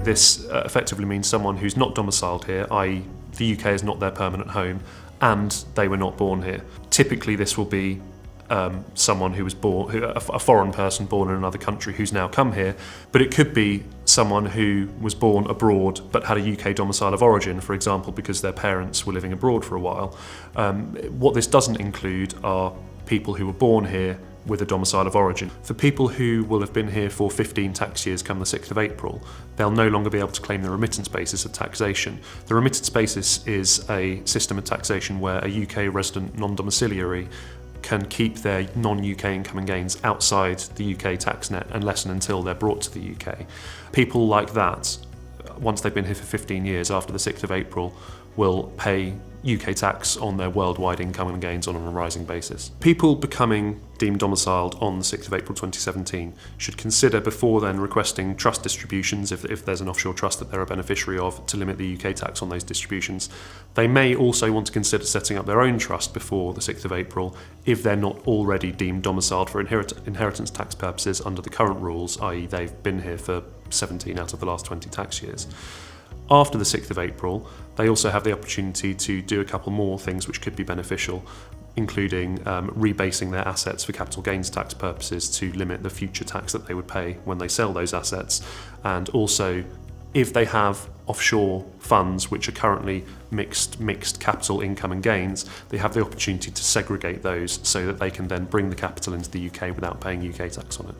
This effectively means someone who's not domiciled here, i.e. the UK is not their permanent home, and they were not born here. Typically this will be someone who was born, a foreign person born in another country who's now come here, but it could be someone who was born abroad but had a UK domicile of origin, for example, because their parents were living abroad for a while. What this doesn't include are people who were born here with a domicile of origin. For people who will have been here for 15 tax years come the 6th of April, they'll no longer be able to claim the remittance basis of taxation. The remittance basis is a system of taxation where a UK resident non-domiciliary can keep their non-UK income and gains outside the UK tax net unless and until they're brought to the UK. People like that, once they've been here for 15 years after the 6th of April, will pay UK tax on their worldwide income and gains on an arising basis. People becoming deemed domiciled on the 6th of April 2017 should consider before then requesting trust distributions, if there's an offshore trust that they're a beneficiary of, to limit the UK tax on those distributions. They may also want to consider setting up their own trust before the 6th of April if they're not already deemed domiciled for inheritance tax purposes under the current rules, i.e. they've been here for 17 out of the last 20 tax years. After the 6th of April, they also have the opportunity to do a couple more things which could be beneficial, including rebasing their assets for capital gains tax purposes to limit the future tax that they would pay when they sell those assets. And also, if they have offshore funds which are currently mixed capital income and gains, they have the opportunity to segregate those so that they can then bring the capital into the UK without paying UK tax on it.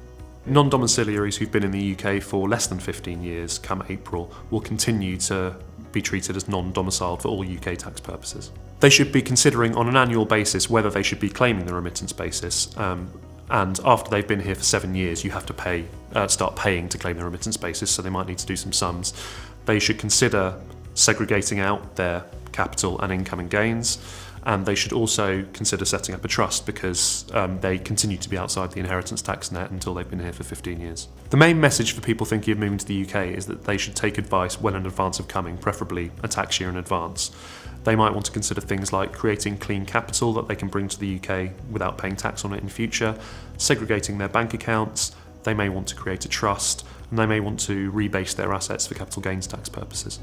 Non-domiciliaries who've been in the UK for less than 15 years come April will continue to be treated as non-domiciled for all UK tax purposes. They should be considering on an annual basis whether they should be claiming the remittance basis, and after they've been here for 7 years you have to start paying to claim the remittance basis, so they might need to do some sums. They should consider segregating out their capital and income and gains, and they should also consider setting up a trust because they continue to be outside the inheritance tax net until they've been here for 15 years. The main message for people thinking of moving to the UK is that they should take advice well in advance of coming, preferably a tax year in advance. They might want to consider things like creating clean capital that they can bring to the UK without paying tax on it in future, segregating their bank accounts, they may want to create a trust, and they may want to rebase their assets for capital gains tax purposes.